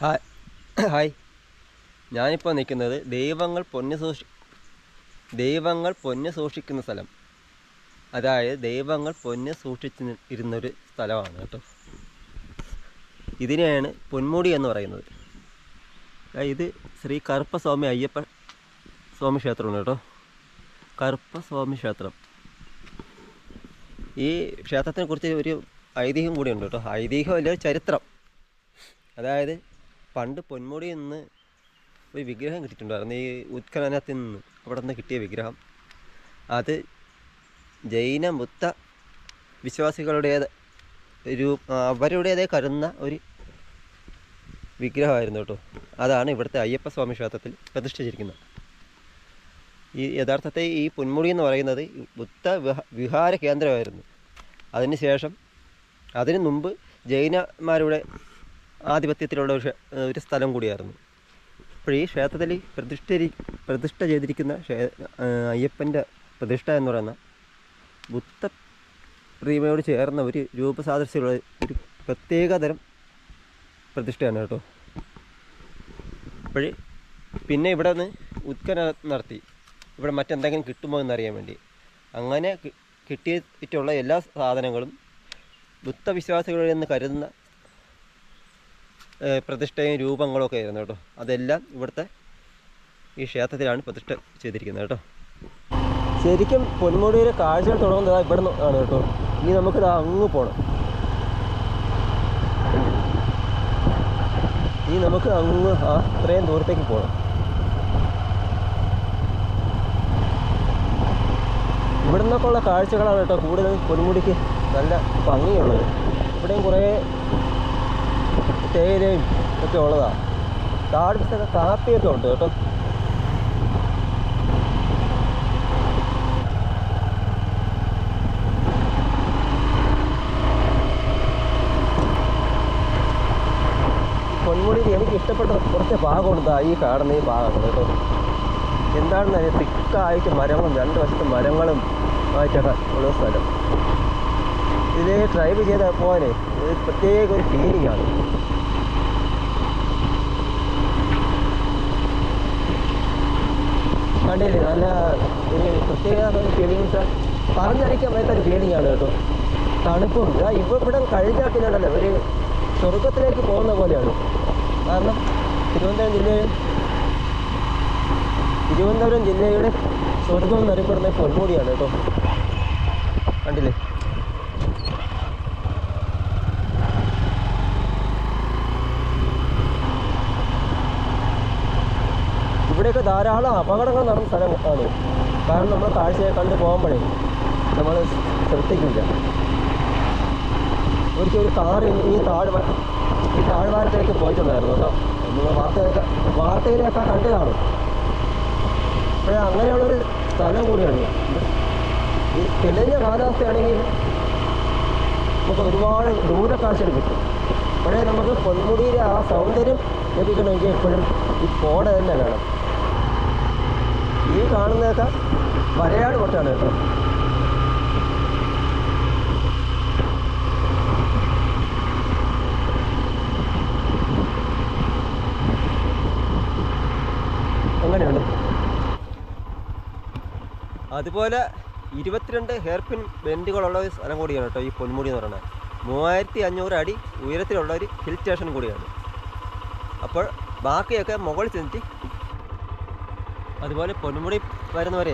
Hi hi ഞാനിപ്പോൾ നിൽക്കുന്നത് ദൈവങ്ങൾ പൊന്ന് സൂക്ഷിക്കുന്ന സ്ഥലം. അതായത് ദൈവങ്ങൾ പൊന്ന് സൂക്ഷിച്ച് ഇരുന്നൊരു സ്ഥലമാണ് കേട്ടോ. ഇതിനെയാണ് പൊന്മുടി എന്ന് പറയുന്നത്. ഇത് ശ്രീ കറുപ്പസ്വാമി അയ്യപ്പ സ്വാമി ക്ഷേത്രമാണ് കേട്ടോ. കറുപ്പസ്വാമി ക്ഷേത്രം. ഈ ക്ഷേത്രത്തിനെ കുറിച്ച് ഒരു ഐതിഹ്യം കൂടിയുണ്ട് കേട്ടോ. ഐതിഹ്യമല്ല, ചരിത്രം. അതായത് പണ്ട് പൊന്മുടിയിൽ നിന്ന് ഒരു വിഗ്രഹം കിട്ടിയിട്ടുണ്ടായിരുന്നു. ഈ ഉത്ഖനനത്തിൽ നിന്ന് അവിടെ നിന്ന് കിട്ടിയ വിഗ്രഹം. അത് ജൈന ബുദ്ധ അവരുടേതേ കരുതുന്ന ഒരു വിഗ്രഹമായിരുന്നു കേട്ടോ. അതാണ് ഇവിടുത്തെ അയ്യപ്പസ്വാമി ക്ഷേത്രത്തിൽ പ്രതിഷ്ഠിച്ചിരിക്കുന്നത്. ഈ യഥാർത്ഥത്തിൽ ഈ പൊന്മുടി എന്ന് പറയുന്നത് ബുദ്ധ വിഹാര കേന്ദ്രമായിരുന്നു. അതിന് മുമ്പ് ജൈനന്മാരുടെ ആധിപത്യത്തിലുള്ള ഒരു സ്ഥലം കൂടിയായിരുന്നു. അപ്പോൾ ഈ ക്ഷേത്രത്തിൽ പ്രതിഷ്ഠ ചെയ്തിരിക്കുന്ന അയ്യപ്പൻ്റെ പ്രതിഷ്ഠ എന്ന് പറയുന്ന ബുദ്ധ പ്രതിമയോട് ചേർന്ന ഒരു രൂപസാദൃശ്യമുള്ള ഒരു പ്രത്യേകതരം പ്രതിഷ്ഠയാണ് കേട്ടോ. അപ്പോൾ പിന്നെ ഇവിടെ നിന്ന് ഉത്ഖനനം നടത്തി ഇവിടെ മറ്റെന്തെങ്കിലും കിട്ടുമോ എന്നറിയാൻ വേണ്ടി അങ്ങനെ കിട്ടിയിട്ടുള്ള എല്ലാ സാധനങ്ങളും ബുദ്ധവിശ്വാസികളിൽ നിന്ന് കരുതുന്ന പ്രതിഷ്ഠയും രൂപങ്ങളൊക്കെ ആയിരുന്നു കേട്ടോ. അതെല്ലാം ഇവിടുത്തെ ഈ ക്ഷേത്രത്തിലാണ് പ്രതിഷ്ഠ ചെയ്തിരിക്കുന്നത് കേട്ടോ. ശരിക്കും പൊന്മുടിയിലെ കാഴ്ചകൾ തുടങ്ങുന്നത് ഇവിടെ ആണ് കേട്ടോ. ഇനി നമുക്കിത് അങ്ങ് പോകണം. ഇനി നമുക്ക് അങ്ങ് അത്രയും ദൂരത്തേക്ക് പോകണം. ഇവിടെ നിന്നൊക്കെ ഉള്ള കാഴ്ചകളാണ് കേട്ടോ കൂടുതൽ പൊന്മുടിക്ക് നല്ല ഭംഗിയുള്ളത്. ഇവിടെയും കുറേ തേയിലയും ഒക്കെ ഉള്ളതാണ്. താഴത്തൊക്കെ കാപ്പിയൊക്കെ ഉണ്ട് കേട്ടോ. പൊന്മുടിയിൽ എനിക്ക് ഇഷ്ടപ്പെട്ട കുറച്ച് ഭാഗമുണ്ട്. ഈ കാണുന്ന ഈ ഭാഗമാണ് കേട്ടോ. എന്താണെന്ന് തിക്കായിട്ട് മരങ്ങളും രണ്ട് വശത്ത് മരങ്ങളും ആയിട്ടൊക്കെ ഉള്ള സ്ഥലം. ഇതിൽ ഡ്രൈവ് ചെയ്ത പോകാനേ ഒരു പ്രത്യേക ഒരു ഫീലിംഗ് ആണ്. കണ്ടില്ലേ, നല്ല ഒരു പ്രത്യേക ഫീലിങ്സ് പറഞ്ഞറിയിക്കാൻ പറ്റാത്തൊരു ഫീലിംഗ് ആണ് കേട്ടോ. തണുപ്പും ഇവിടെ കഴിഞ്ഞാൽ പിന്നെ ഉണ്ടല്ലോ ഒരു സ്വർഗത്തിലേക്ക് പോകുന്ന പോലെയാണ്. കാരണം തിരുവനന്തപുരം ജില്ലയുടെ സ്വർഗം എന്നറിയപ്പെടുന്ന പൊന്മുടിയാണ് കേട്ടോ. കണ്ടില്ലേ, ഇവിടെയൊക്കെ ധാരാളം അപകടങ്ങൾ നടന്ന സ്ഥലമാണ്. കാരണം നമ്മൾ കാഴ്ചയെ കണ്ടു പോകുമ്പോഴേ നമ്മൾ ശ്രദ്ധിക്കില്ല. ഒരിക്കൽ ഒരു കാർ ഈ താഴ്വാരത്തേക്ക് പോയിട്ടുണ്ടായിരുന്നു കേട്ടോ. നമ്മൾ വാർത്തയിലൊക്കെ കണ്ടു കാണും. പക്ഷേ അങ്ങനെയുള്ളൊരു സ്ഥലം കൂടിയാണ്. ഈ തെളിഞ്ഞ കാലാവസ്ഥയാണെങ്കിൽ നമുക്ക് ഒരുപാട് ദൂരക്കാഴ്ചകൾ കിട്ടും. പക്ഷേ നമുക്ക് പൊന്മുടിയിലെ ആ സൗന്ദര്യം ലഭിക്കണമെങ്കിൽ എപ്പോഴും ഈ കോട തന്നെ വേണം. ഈ കാണുന്നതൊക്കെ വരയാട് കൊട്ടാണ് കേട്ടോ. അങ്ങനെയുണ്ട്. അതുപോലെ 22 ഹെയർപിൻ ബെൻഡുകളുള്ള ഒരു സ്ഥലം കൂടിയാണ് കേട്ടോ ഈ പൊന്മുടി എന്ന് പറയുന്നത്. 3500 അടി ഉയരത്തിലുള്ള ഒരു ഹിൽ സ്റ്റേഷൻ കൂടിയാണ്. അപ്പോൾ ബാക്കിയൊക്കെ മുകളിൽ ചെന്നിട്ട് അതുപോലെ പൊന്മുടി വരുന്നവരെ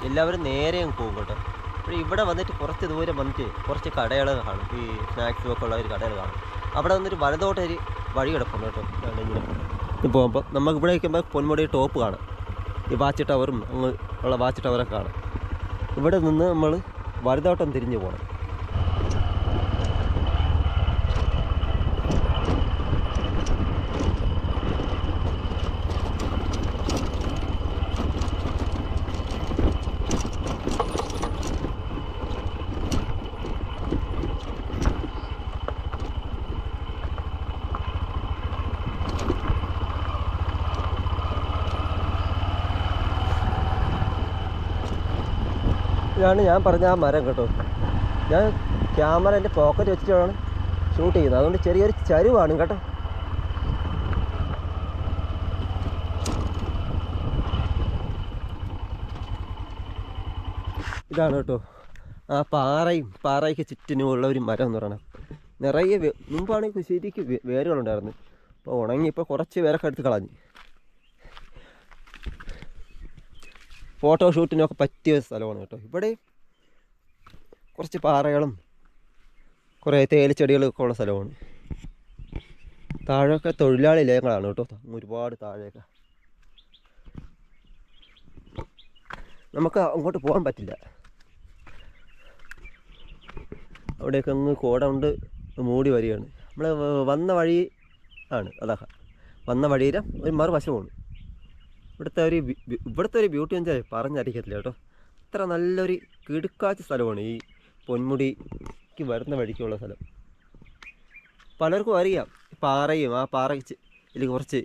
എല്ലാവരും നേരെ പോകും കേട്ടോ. അപ്പോൾ ഇവിടെ വന്നിട്ട് കുറച്ച് ദൂരം വന്നിട്ട് കുറച്ച് കടകൾ കാണും. ഈ സ്നാക്സും ഒക്കെ ഉള്ള ഒരു കടകൾ കാണും. അവിടെ വന്നിട്ട് വലതോട്ടൊരു വഴി കിടപ്പുണ്ട് കേട്ടോ. ഇങ്ങനെ പോകുമ്പോൾ നമുക്ക് ഇവിടെ വയ്ക്കുമ്പോൾ പൊന്മുടി ടോപ്പ് കാണാം. ഈ വാച്ച് ടവറും അങ്ങ് ഉള്ള വാച്ച് ടവറൊക്കെ കാണാം. ഇവിടെ നിന്ന് നമ്മൾ വലതോട്ടം തിരിഞ്ഞു പോകണം. ഇതാണ് ഞാൻ പറഞ്ഞ ആ മരം കേട്ടോ. ഞാൻ ക്യാമറ എൻ്റെ പോക്കറ്റ് വെച്ചിട്ടാണ് ഷൂട്ട് ചെയ്യുന്നത്. അതുകൊണ്ട് ചെറിയൊരു ചരിവാണ് കേട്ടോ. ഇതാണ് കേട്ടോ ആ പാറയ്ക്ക് ചുറ്റിനുമുള്ള ഒരു മരം എന്ന് പറയുന്നത്. നിറയെ മുമ്പാണെങ്കിൽ ശരിക്ക് വേരുകളുണ്ടായിരുന്നു. അപ്പോൾ ഉണങ്ങി ഇപ്പോൾ കുറച്ച് വേരൊക്കെ എടുത്ത് കളഞ്ഞ്. ഫോട്ടോഷൂട്ടിനൊക്കെ പറ്റിയ സ്ഥലമാണ് കേട്ടോ. ഇവിടെ കുറച്ച് പാറകളും കുറേ തേയിലച്ചെടികളും ഒക്കെ ഉള്ള സ്ഥലമാണ്. താഴെയൊക്കെ തൊഴിലാളി ലയങ്ങളാണ് കേട്ടോ, ഒരുപാട് താഴെയൊക്കെ. നമുക്ക് അങ്ങോട്ട് പോകാൻ പറ്റില്ല. അവിടെയൊക്കെ അങ്ങ് കോട കൊണ്ട് മൂടി വരികയാണ്. നമ്മൾ വന്ന വഴി ആണ്, അതാ വന്ന വഴിയിലെ ഒരു മറുവശമാണ്. ഇവിടുത്തെ ഒരു ബ്യൂട്ടി എൻജോയ് പറഞ്ഞറിയിക്കത്തില്ല കേട്ടോ. അത്ര നല്ലൊരു കിടുക്കാച്ച സ്ഥലമാണ് ഈ പൊന്മുടിക്ക് വരുന്ന വഴിക്കുള്ള സ്ഥലം. പലർക്കും അറിയാം പാറയും ആ പാറയ്ക്ക് ഇതിൽ കുറച്ച്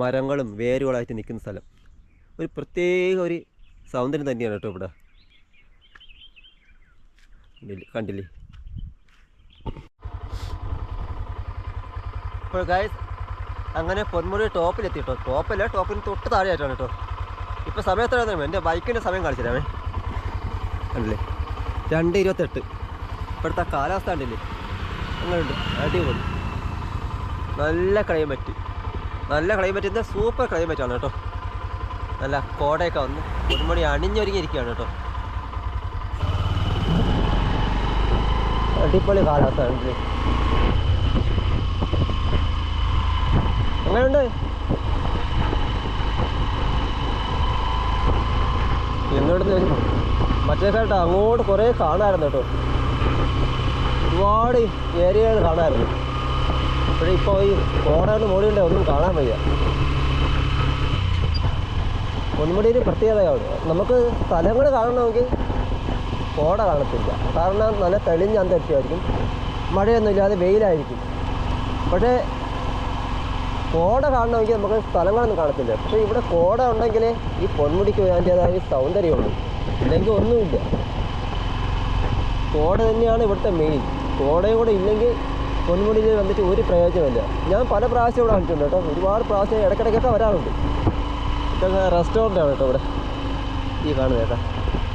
മരങ്ങളും വേരുകളായിട്ട് നിൽക്കുന്ന സ്ഥലം. ഒരു പ്രത്യേക ഒരു സൗന്ദര്യം തന്നെയാണ് കേട്ടോ ഇവിടെ. കണ്ടില്ലേ? ഇപ്പോൾ ഗൈസ് അങ്ങനെ പൊന്മുടി ടോപ്പിലെത്തി കേട്ടോ. ടോപ്പിന് തൊട്ട് താഴെയായിട്ടാണ് കേട്ടോ. ഇപ്പോൾ സമയം എത്രയാണെന്ന് എൻ്റെ ബൈക്കിൻ്റെ സമയം കാണിച്ചിരാമേ. കണ്ടില്ലേ? 2:28. ഇപ്പോഴത്തെ കാലാവസ്ഥ കണ്ടില്ലേ? അങ്ങനെയുണ്ട്, അടിപൊളി. നല്ല ക്ലൈമറ്റ് ഇന്ന് സൂപ്പർ ക്ലൈമറ്റാണ് കേട്ടോ. നല്ല കോടയൊക്കെ വന്ന് പൊന്മുടി അണിഞ്ഞൊരുങ്ങിയിരിക്കുകയാണ് കേട്ടോ. അടിപൊളി കാലാവസ്ഥ കണ്ടില്ലേ? അങ്ങനെയുണ്ട്. എന്നിടത്ത് മറ്റേ കേട്ടോ അങ്ങോട്ട് കുറേ കാണാമായിരുന്നു കേട്ടോ. ഒരുപാട് ഏരിയകൾ കാണാമായിരുന്നു. പക്ഷേ ഇപ്പോൾ ഈ കോടയുടെ മുകളിൽ ഒന്നും കാണാൻ വയ്യ. പൊന്മുടിയിൽ പ്രത്യേകതയാണ്, നമുക്ക് സ്ഥലങ്ങൾ കാണണമെങ്കിൽ കോട കാണത്തില്ല. കാരണം നല്ല തെളിഞ്ഞ അന്തരീക്ഷമായിരിക്കും, മഴയൊന്നുമില്ലാതെ വെയിലായിരിക്കും. പക്ഷേ കോട കാണണമെങ്കിൽ നമുക്ക് സ്ഥലങ്ങളൊന്നും കാണത്തില്ല. പക്ഷേ ഇവിടെ കോട ഉണ്ടെങ്കിൽ ഈ പൊന്മുടിക്ക് അതിൻ്റേതായ സൗന്ദര്യമുള്ളൂ, ഇല്ലെങ്കിൽ ഒന്നുമില്ല. കോട തന്നെയാണ് ഇവിടുത്തെ മെയിൻ. കോടയും കൂടെ ഇല്ലെങ്കിൽ പൊന്മുടിയിൽ വന്നിട്ട് ഒരു പ്രയോജനമില്ല. ഞാൻ പല പ്രാവശ്യം ഇവിടെ വന്നിട്ടുണ്ട് കേട്ടോ, ഒരുപാട് പ്രാവശ്യം ഇടയ്ക്കിടയ്ക്കൊക്കെ വരാറുണ്ട്. ഇതൊക്കെ റെസ്റ്റോറൻ്റാണ് കേട്ടോ ഇവിടെ ഈ കാണുന്നത് കേട്ടോ.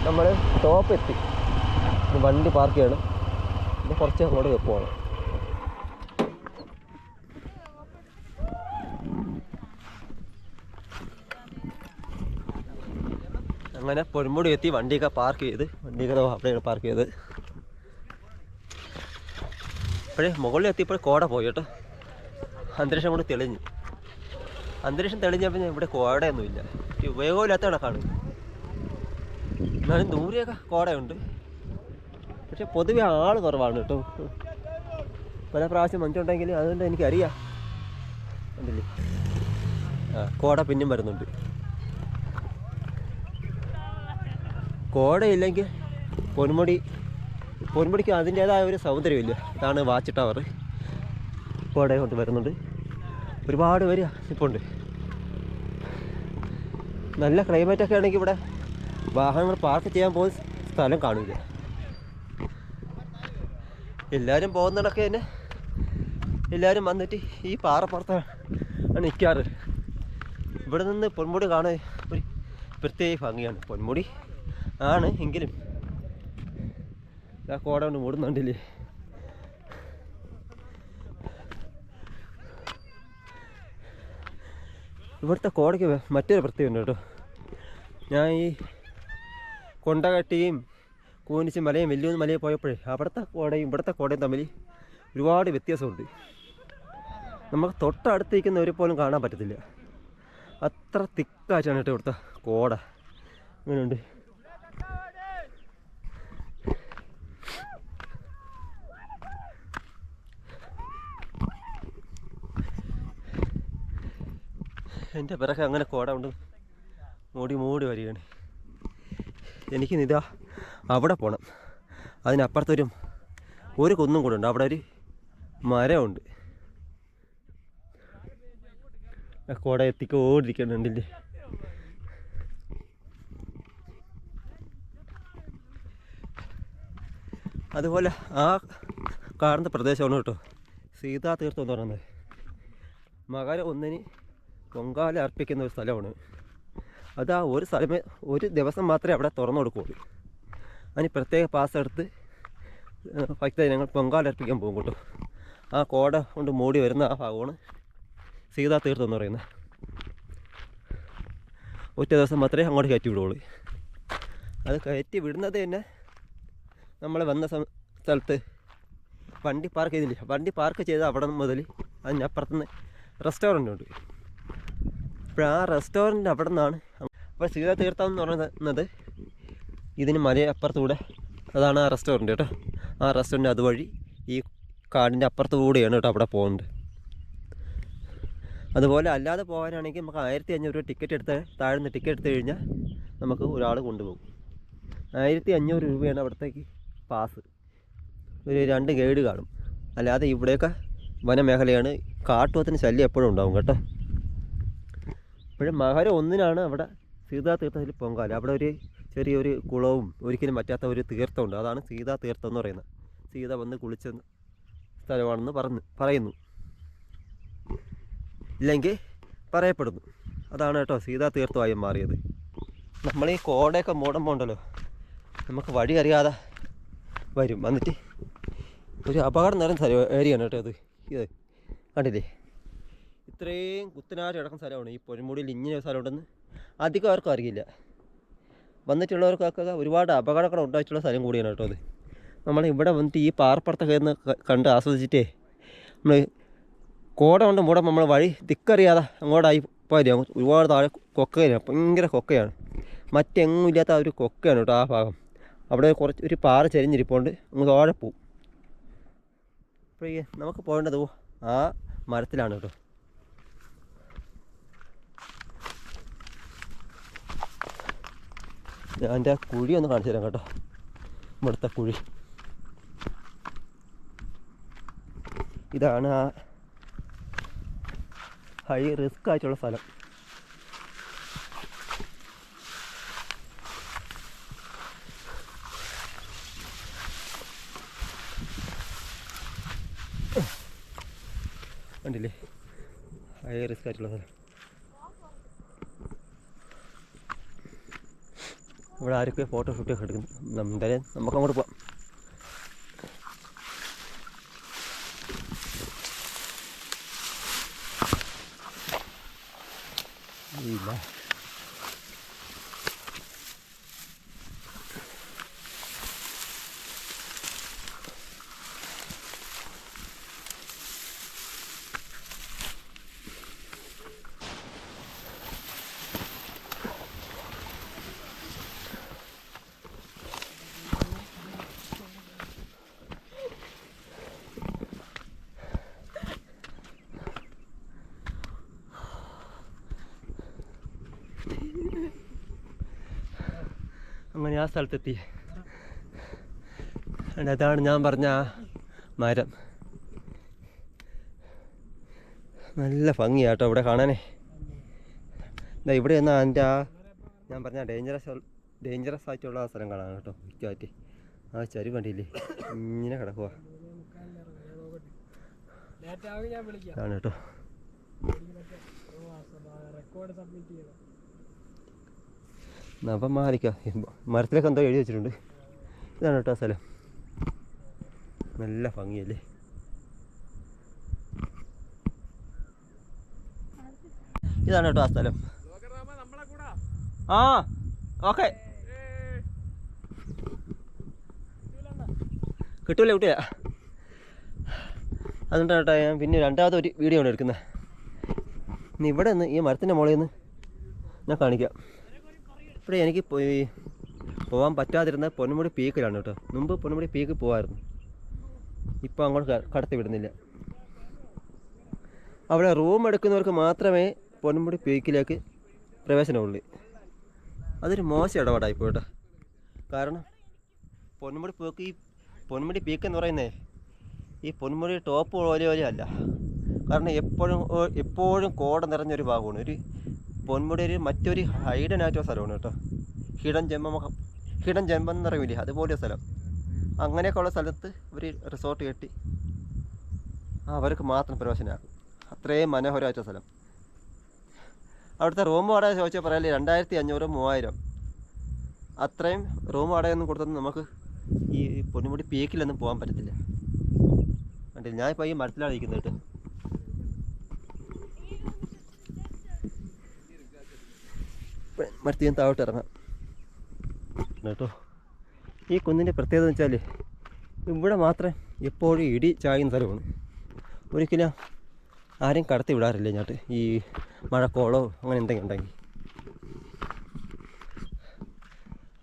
നമ്മൾ ടോപ്പ് എത്തി, വണ്ടി പാർക്ക് ചെയ്യണം, പിന്നെ കുറച്ച് അങ്ങോട്ട് പോകണം. അങ്ങനെ പൊന്മുടി എത്തി, വണ്ടിയൊക്കെ പാർക്ക് ചെയ്ത് അവിടെയാണ് പാർക്ക് ചെയ്ത്. ഇപ്പോഴേ മുകളിൽ എത്തിയപ്പോൾ കോട പോയി കേട്ടോ. അന്തരീക്ഷം കൊണ്ട് തെളിഞ്ഞു. അന്തരീക്ഷം തെളിഞ്ഞപ്പോൾ ഇവിടെ കോടയൊന്നുമില്ല, ഉപയോഗമില്ലാത്ത കണക്കാണ്. എന്നാലും ദൂരെയൊക്കെ കോടയുണ്ട്, പക്ഷെ പൊതുവെ ആൾ കുറവാണ് കേട്ടോ. പല പ്രാവശ്യം മഞ്ഞുണ്ടെങ്കിൽ അതുകൊണ്ട് എനിക്കറിയാം. കണ്ടില്ലേ? കോട പിന്നെയും വരുന്നുണ്ട്. കോടയില്ലെങ്കിൽ പൊന്മുടിക്ക് അതിൻ്റേതായ ഒരു സൗന്ദര്യമില്ല. ഇതാണ് വാച്ച് ടവർ, കോട കൊണ്ട് വരുന്നുണ്ട്. ഒരുപാട് പേര് ഇപ്പോൾ ഉണ്ട്. നല്ല ക്ലൈമറ്റൊക്കെ ആണെങ്കിൽ ഇവിടെ വാഹനങ്ങൾ പാർക്ക് ചെയ്യാൻ പോകുന്ന സ്ഥലം കാണില്ല. എല്ലാവരും പോകുന്നിടക്ക് തന്നെ എല്ലാവരും വന്നിട്ട് ഈ പാറപ്പുറത്താണ് നിൽക്കാറ്. ഇവിടെ നിന്ന് പൊന്മുടി കാണാൻ ഒരു പ്രത്യേക ഭംഗിയാണ്. പൊന്മുടി ആണ് എങ്കിലും ആ കോട കൊണ്ട് മൂടുന്നുണ്ടില്ലേ. ഇവിടുത്തെ കോടയ്ക്ക് മറ്റൊരു പ്രത്യേകത കേട്ടോ. ഞാൻ ഈ കൊണ്ടകട്ടിയും കൂനിച്ച് മലയും വലിയ മലയിൽ പോയപ്പോഴേ അവിടുത്തെ കോടയും ഇവിടുത്തെ കോടയും തമ്മിൽ ഒരുപാട് വ്യത്യാസമുണ്ട്. നമുക്ക് തൊട്ടടുത്തിരിക്കുന്നവരെ പോലും കാണാൻ പറ്റത്തില്ല, അത്ര തിക്കായിട്ടാണ് കേട്ടോ ഇവിടുത്തെ കോട. അങ്ങനെയുണ്ട്. എൻ്റെ പിറകെ അങ്ങനെ കോട കൊണ്ട് മൂടി വരികയാണ്. എനിക്കിന്നിതാ അവിടെ പോകണം. അതിനപ്പുറത്തൊരു കുന്നും കൂടെ ഉണ്ട്, അവിടെ ഒരു മരമുണ്ട്. കോട എത്തിക്കോടിരിക്കുന്നുണ്ടില്ലേ. അതുപോലെ ആ കാണുന്ന പ്രദേശമാണ് കേട്ടോ സീതാ തീർത്ഥം എന്ന് പറയുന്നത്. മകര ഒന്നിന് പൊങ്കാല അർപ്പിക്കുന്ന ഒരു സ്ഥലമാണ്. അത് ആ ഒരു ദിവസം മാത്രമേ അവിടെ തുറന്നു കൊടുക്കുകയുള്ളൂ. അതിന് പ്രത്യേക പാസ് എടുത്ത് ഭക്തജനങ്ങൾ പൊങ്കാലർപ്പിക്കാൻ പോകും കേട്ടോ. ആ കോട കൊണ്ട് മൂടി വരുന്ന ആ ഭാഗമാണ് സീതാ തീർത്ഥം എന്ന് പറയുന്നത്. ഒറ്റ ദിവസം മാത്രമേ അങ്ങോട്ട് കയറ്റി വിടുകയുള്ളൂ. അത് കയറ്റി വിടുന്നത് തന്നെ നമ്മൾ വന്ന സ്ഥലത്ത് വണ്ടി പാർക്ക് ചെയ്തില്ല. വണ്ടി പാർക്ക് ചെയ്ത് അവിടെ മുതൽ അതിനപ്പുറത്തുനിന്ന് റെസ്റ്റോറൻ്റ് ഉണ്ട്. അപ്പോൾ ആ റെസ്റ്റോറൻറ്റ് അവിടെ നിന്നാണ്. അപ്പോൾ സീതാ തീർത്ഥം എന്ന് പറയുന്നത് ഇതിന് മലയപ്പുറത്തൂടെ, അതാണ് ആ റെസ്റ്റോറൻറ്റ് കേട്ടോ. ആ റെസ്റ്റോറൻറ്റ് അതുവഴി ഈ കാടിൻ്റെ അപ്പുറത്ത് കൂടെയാണ് കേട്ടോ അവിടെ പോകുന്നത്. അതുപോലെ അല്ലാതെ പോകാനാണെങ്കിൽ നമുക്ക് 1500 രൂപ ടിക്കറ്റ് എടുത്ത് താഴ്ന്ന് ടിക്കറ്റ് എടുത്തു കഴിഞ്ഞാൽ നമുക്ക് ഒരാൾ കൊണ്ടുപോകും. 1500 രൂപയാണ് അവിടത്തേക്ക് പാസ്. ഒരു 2 ഗൈഡ് കാണും. അല്ലാതെ ഇവിടെയൊക്കെ വനമേഖലയാണ്, കാട്ടുപോത്തിന് ശല്യം എപ്പോഴും ഉണ്ടാവും കേട്ടോ. ഇപ്പോഴും മകരം 1-നാണ് അവിടെ സീതാ തീർത്ഥത്തിൽ പൊങ്കാല. അവിടെ ഒരു ചെറിയൊരു കുളവും ഒരിക്കലും പറ്റാത്ത ഒരു തീർത്ഥമുണ്ട്. അതാണ് സീതാ തീർത്ഥം എന്ന് പറയുന്നത്. സീത വന്ന് കുളിച്ച സ്ഥലമാണെന്ന് പറയുന്നു, ഇല്ലെങ്കിൽ പറയപ്പെടുന്നു. അതാണ് കേട്ടോ സീതാ തീർത്ഥമായി മാറിയത്. നമ്മൾ ഈ കോടയൊക്കെ മൂടുമ്പോൾ ഉണ്ടല്ലോ, നമുക്ക് വഴി അറിയാതെ വരും. വന്നിട്ട് ഒരു അപകടം നിറഞ്ഞ ഏരിയയാണ് കേട്ടോ ഇത്. കണ്ടില്ലേ, ഇത്രയും കുത്തനായിട്ട് കിടക്കുന്ന സ്ഥലമാണ്. ഈ പൊന്മുടിയിൽ ഇങ്ങനെ സ്ഥലമുണ്ടെന്ന് അധികം ആർക്കും അറിയില്ല. വന്നിട്ടുള്ളവർക്കൊക്കെ ഒരുപാട് അപകടങ്ങൾ ഉണ്ടായിട്ടുള്ള സ്ഥലം കൂടിയാണ് കേട്ടോ അത്. നമ്മൾ ഇവിടെ വന്നിട്ട് ഈ പാറപ്പുറത്തൊക്കെ ഒന്ന് കണ്ട് ആസ്വദിച്ചിട്ടേ നമ്മൾ കോട കൊണ്ട് മൂടുമ്പോൾ നമ്മൾ വഴി ദിക്കറിയാതെ അങ്ങോട്ടായി പോയാൽ ഒരുപാട് താഴെ കൊക്കയാണ്, ഭയങ്കര കൊക്കയാണ്. മറ്റെങ്ങും ഇല്ലാത്ത ആ ഒരു കൊക്കയാണ് കേട്ടോ ആ ഭാഗം. അവിടെ ഒരു പാറ ചെരിഞ്ഞിരിപ്പുണ്ട്, അങ്ങ് താഴെ പോവും. അപ്പോൾ നമുക്ക് പോകേണ്ടത് ആ മരത്തിലാണ് കേട്ടോ. ഞാൻ എൻ്റെ കുഴി ഒന്ന് കാണിച്ചു തരാം കേട്ടോ. ഇവിടുത്തെ കുഴി ഇതാണ്. ആ ഹൈ റിസ്ക് ആയിട്ടുള്ള സ്ഥലം. കണ്ടില്ലേ, ഹൈ റിസ്ക് ആയിട്ടുള്ള സ്ഥലം. ഇവിടെ ആരൊക്കെ ഫോട്ടോ ഷൂട്ടൊക്കെ എടുക്കുന്നു. എന്തായാലും നമുക്ക് അങ്ങോട്ട് പോവാം. ഇല്ല, അങ്ങനെ ആ സ്ഥലത്തെത്തി. അതാണ് ഞാൻ പറഞ്ഞ മരം. നല്ല ഭംഗിയാട്ടോ ഇവിടെ കാണാനേ. എന്താ ഇവിടെ എന്നാൽ എൻ്റെ ഞാൻ പറഞ്ഞ ഡേഞ്ചറസ് ആയിട്ടുള്ള ആ സ്ഥലം കാണാൻ കേട്ടോ. കാറ്റ് ആ ചരി കണ്ടില്ലേ, ഇങ്ങനെ കിടക്കുക ആണ് കേട്ടോ. അപ്പം മാറിക്കാം, മരത്തിലൊക്കെ എന്തോ എഴുതി വെച്ചിട്ടുണ്ട്. ഇതാണ് കേട്ടോ ആ സ്ഥലം. നല്ല ഭംഗിയല്ലേ. ഇതാണ് കേട്ടോ ആ സ്ഥലം. ആ ഓക്കെ, കിട്ടൂല കിട്ടില്ല. അതുകൊണ്ടാണ് കേട്ടോ ഞാൻ പിന്നെ രണ്ടാമത്തെ ഒരു വീഡിയോ ആണ് എടുക്കുന്നത്. ഇനി ഇവിടെ നിന്ന് ഈ മരത്തിൻ്റെ മുകളിൽ നിന്ന് ഞാൻ കാണിക്കാം. ഇവിടെ എനിക്ക് പോകാൻ പറ്റാതിരുന്ന പൊന്മുടി പീക്കിലാണ് കേട്ടോ. മുമ്പ് പൊന്മുടി പീക്ക് പോകാമായിരുന്നു, ഇപ്പോൾ അങ്ങോട്ട് കടത്തി വിടുന്നില്ല. അവിടെ റൂം എടുക്കുന്നവർക്ക് മാത്രമേ പൊന്മുടി പീക്കിലേക്ക് പ്രവേശനമുള്ളൂ. അതൊരു മോശം ഇടപാടായിപ്പോൾ കേട്ടോ. കാരണം പൊന്മുടി പീക്ക് എന്ന് പറയുന്നേ ഈ പൊന്മുടി ടോപ്പ് പോലെ അല്ല. കാരണം എപ്പോഴും കോട നിറഞ്ഞൊരു ഭാഗമാണ്. ഒരു പൊന്മുടി മറ്റൊരു ഹൈഡൻ ആയിട്ടുള്ള സ്ഥലമാണ് കേട്ടോ. ഹിഡൻ ജമ്പം എന്ന് പറയില്ലേ, അതുപോലെ സ്ഥലം. അങ്ങനെയൊക്കെ ഉള്ള സ്ഥലത്ത് ഒരു റിസോർട്ട് കെട്ടി അവർക്ക് മാത്രം പ്രവേശനമാക്കും. അത്രയും മനോഹരമായിട്ടുള്ള സ്ഥലം. അവിടുത്തെ റൂം വാടക ചോദിച്ചാൽ പറയല്ലേ 2500 3000. അത്രയും റൂം വാടകയൊന്നും കൊടുത്തൊന്നും നമുക്ക് ഈ പൊന്മുടി പീക്കിലൊന്നും പോകാൻ പറ്റത്തില്ല. കണ്ടില്ല, ഞാനിപ്പോൾ ഈ മരത്തിലാണ് ഇരിക്കുന്നത് കേട്ടോ. മരത്തിൽ ഞാൻ താഴോട്ട് ഇറങ്ങാം കേട്ടോ. ഈ കുന്നിൻ്റെ പ്രത്യേകത എന്ന് വെച്ചാൽ ഇവിടെ മാത്രം എപ്പോഴും ഇടി ചായുന്ന സ്ഥലമാണ്. ഒരിക്കലും ആരെയും കടത്തി വിടാറില്ല ഇങ്ങോട്ട്, ഈ മഴക്കോളോ അങ്ങനെ എന്തെങ്കിലും ഉണ്ടെങ്കിൽ.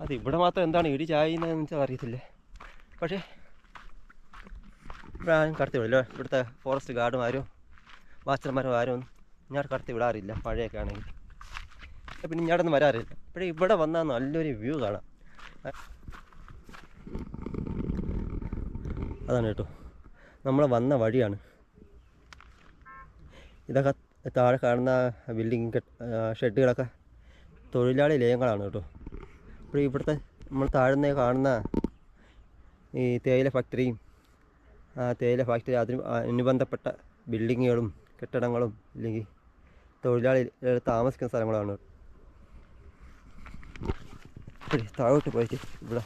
അത് ഇവിടെ മാത്രം എന്താണ് ഇടി ചായുന്നതെന്ന് വെച്ചാൽ അറിയത്തില്ല. പക്ഷേ ഇവിടെ ആരും കടത്തി വിടില്ല. ഇവിടുത്തെ ഫോറസ്റ്റ് ഗാർഡുമാരോ വാച്ചർമാരോ ആരും ഇങ്ങോട്ട് കടത്തി വിടാറില്ല മഴയൊക്കെ ആണെങ്കിൽ. പിന്നെ ഇങ്ങോട്ടൊന്നും വരാറില്ല. പക്ഷേ ഇവിടെ വന്നാൽ നല്ലൊരു വ്യൂ കാണാം. അതാണ് കേട്ടോ നമ്മൾ വന്ന വഴിയാണ്. ഇതൊക്കെ താഴെ കാണുന്ന ബിൽഡിങ് ഷെഡുകളൊക്കെ തൊഴിലാളി ലയങ്ങളാണ് കേട്ടോ. അപ്പോൾ ഇവിടുത്തെ നമ്മൾ താഴ്ന്ന കാണുന്ന ഈ തേയില ഫാക്ടറിയും തേയില ഫാക്ടറി അതിന് അനുബന്ധപ്പെട്ട ബിൽഡിങ്ങുകളും കെട്ടിടങ്ങളും അല്ലെങ്കിൽ തൊഴിലാളി താമസിക്കുന്ന സ്ഥലങ്ങളാണ്. താഴോട്ട് പോയിട്ട് ഇവിടെ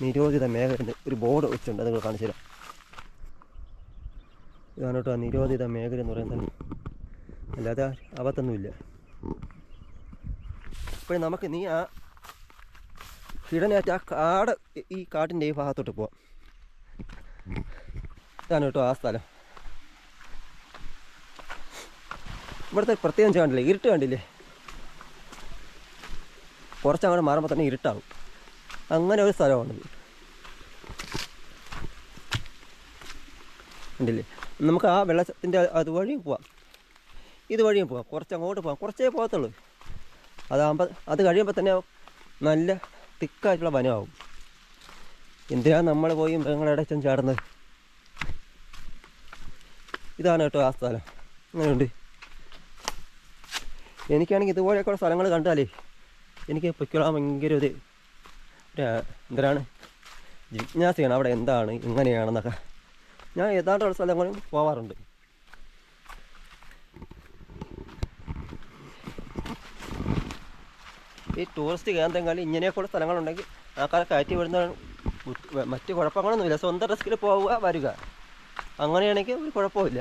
നിരോധിത മേഖല ഒരു ബോർഡ് വെച്ചിട്ടുണ്ട്, അത് നിങ്ങൾ കാണിച്ചു തരാം. ഇതാണ് കേട്ടോ നിരോധിത മേഖല എന്ന് പറയുന്നത്. അല്ലാതെ അബദ്ധമൊന്നുമില്ല. ഇപ്പോഴും നമുക്ക് നീ ആ ഹിഡനായിട്ട് ഈ കാട്ടിൻ്റെ ഈ ഭാഗത്തോട്ട് പോവാം. ഇതാണ് കേട്ടോ ആ സ്ഥലം. ഇവിടുത്തെ പ്രത്യേകം കണ്ടില്ലേ, ഇരുട്ട് കണ്ടില്ലേ? കുറച്ചങ്ങോട്ട് മാറുമ്പോൾ തന്നെ ഇരുട്ടാവും. അങ്ങനെ ഒരു സ്ഥലമാണിത്, കണ്ടില്ലേ? നമുക്ക് ആ വെള്ളത്തിൻ്റെ അതുവഴിയും പോവാം, ഇതുവഴിയും പോവാം, കുറച്ചങ്ങോട്ട് പോവാം. കുറച്ചേ പോകത്തുള്ളൂ. അത് കഴിയുമ്പോൾ തന്നെ നല്ല തിക്കായിട്ടുള്ള വനമാവും. എന്തിനാണ് നമ്മൾ പോയി മൃഗങ്ങളുടെ ചെന്ന് ചാടുന്നത്? ഇതാണ് കേട്ടോ ആ സ്ഥലം. അങ്ങനെയുണ്ട്. എനിക്കാണെങ്കിൽ ഇതുപോലെയൊക്കെയുള്ള സ്ഥലങ്ങൾ കണ്ടാലേ എനിക്ക് പൊയ്ക്കൊള്ളാൻ ഭയങ്കര ഒരു എന്തിനാണ് ജിജ്ഞാസയാണ്. അവിടെ എന്താണ് ഇങ്ങനെയാണെന്നൊക്കെ. ഞാൻ ഏതാണ്ടുള്ള സ്ഥലങ്ങളും പോവാറുണ്ട്. ഈ ടൂറിസ്റ്റ് കേന്ദ്രങ്ങളിൽ ഇങ്ങനെയൊക്കെയുള്ള സ്ഥലങ്ങളുണ്ടെങ്കിൽ ആൾക്കാരെ കയറ്റി വിടുന്ന മറ്റ് കുഴപ്പങ്ങളൊന്നുമില്ല. സ്വന്തം റിസ്കിൽ പോവുക വരിക, അങ്ങനെയാണെങ്കിൽ ഒരു കുഴപ്പമില്ല.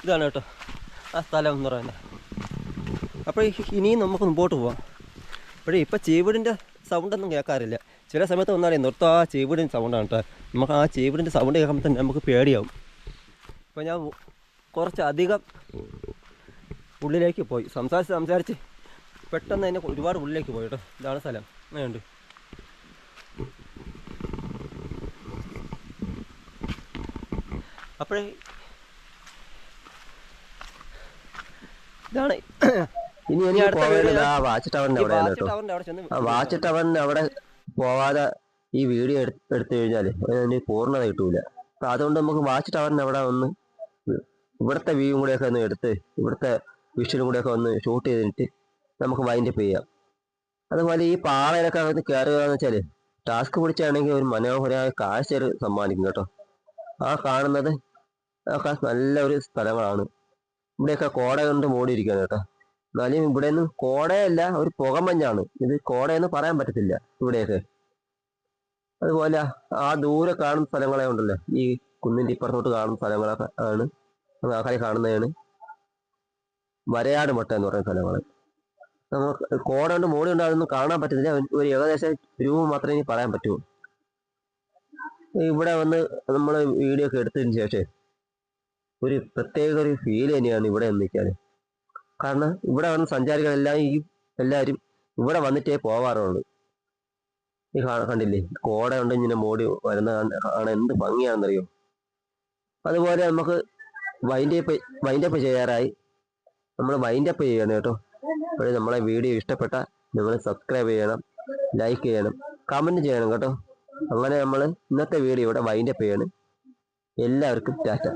ഇതാണ് കേട്ടോ ആ സ്ഥലം എന്ന് പറയുന്നത്. അപ്പോൾ ഇനിയും നമുക്ക് മുമ്പോട്ട് പോവാം. പക്ഷേ ഇപ്പോൾ ചീവീടിൻ്റെ സൗണ്ടൊന്നും കേൾക്കാറില്ല. ചില സമയത്ത് വന്നാലേ നിർത്താം ആ ചീവീടിൻ്റെ സൗണ്ടാണ് കേട്ടോ. നമുക്ക് ആ ചീവീടിൻ്റെ സൗണ്ട് കേൾക്കുമ്പോൾ തന്നെ നമുക്ക് പേടിയാവും. ഇപ്പോൾ ഞാൻ കുറച്ചധികം ഉള്ളിലേക്ക് പോയി, സംസാരിച്ച് പെട്ടെന്ന് തന്നെ ഒരുപാട് ഉള്ളിലേക്ക് പോയി കേട്ടോ. ഇതാണ് സ്ഥലം. അങ്ങനെയുണ്ട്. അപ്പോഴേ ഇതാണ് ഇനി വാച്ച് ടവറിന്റെ അവിടെ വാച്ച് ടവറിന്റെ അവിടെ പോവാതെ ഈ വീഡിയോ എടുത്തു കഴിഞ്ഞാൽ അതിന് പൂർണ്ണത കിട്ടൂല. അപ്പൊ അതുകൊണ്ട് നമുക്ക് വാച്ച് ടവറിന്റെ അവിടെ ഒന്ന് ഇവിടുത്തെ വ്യൂവും കൂടെയൊക്കെ ഒന്ന് എടുത്ത് ഇവിടുത്തെ വിഷ്വലും കൂടെയൊക്കെ ഒന്ന് ഷൂട്ട് ചെയ്തിട്ട് നമുക്ക് വൈൻഡപ്പ് ചെയ്യാം. അതുപോലെ ഈ പാളയിലൊക്കെ അകത്ത് കയറുക എന്ന് വെച്ചാൽ ടാസ്ക് പിടിച്ചാണെങ്കിൽ ഒരു മനോഹരമായ കാഴ്ച സമ്മാനിക്കും കേട്ടോ. ആ കാണുന്നത് ഒക്കെ നല്ലൊരു സ്ഥലങ്ങളാണ്. ഇവിടെയൊക്കെ കോട കൊണ്ട് മൂടിയിരിക്കുകയാണ് കേട്ടോ. എന്നാലും ഇവിടെ ഒന്നും കോടയല്ല, ഒരു പുകമഞ്ഞാണ്. ഇത് കോടയെന്ന് പറയാൻ പറ്റത്തില്ല ഇവിടെയൊക്കെ. അതുപോലെ ആ ദൂരെ കാണുന്ന സ്ഥലങ്ങളെ ഉണ്ടല്ലോ, ഈ കുന്നിൻ്റെ ഇപ്പുറത്തോട്ട് കാണുന്ന സ്ഥലങ്ങളൊക്കെ ആണ് ആൾക്കാരെ കാണുന്നതാണ് വരയാട് മട്ട എന്ന് പറയുന്ന സ്ഥലങ്ങൾ. നമുക്ക് കോട കൊണ്ട് മൂടി കൊണ്ട് അതൊന്നും കാണാൻ പറ്റത്തില്ല. ഒരു ഏകദേശം രൂപം മാത്രമേ ഇനി പറയാൻ പറ്റൂ. ഇവിടെ വന്ന് നമ്മൾ വീഡിയോ ഒക്കെ എടുത്തതിന് ശേഷം ഒരു പ്രത്യേക ഒരു ഫീൽ തന്നെയാണ് ഇവിടെ നിൽക്കാൻ. കാരണം ഇവിടെ വന്ന് സഞ്ചാരികളെല്ലാം എല്ലാവരും ഇവിടെ വന്നിട്ടേ പോവാറുള്ളൂ. ഈ കണ്ടില്ലേ കോട കൊണ്ട് ഇങ്ങനെ മോടി വരുന്ന കാണാൻ എന്ത് ഭംഗിയാണെന്നറിയോ. അതുപോലെ നമുക്ക് വൈൻഡപ്പ് ചെയ്യാറായി. നമ്മൾ വൈൻഡപ്പ് ചെയ്യണം കേട്ടോ. അപ്പോൾ നമ്മളെ വീഡിയോ ഇഷ്ടപ്പെട്ട നിങ്ങൾ സബ്സ്ക്രൈബ് ചെയ്യണം, ലൈക്ക് ചെയ്യണം, കമൻറ്റ് ചെയ്യണം കേട്ടോ. അങ്ങനെ നമ്മൾ ഇന്നത്തെ വീഡിയോ ഇവിടെ വൈൻഡപ്പ് ചെയ്യണം. എല്ലാവർക്കും ടാറ്റ.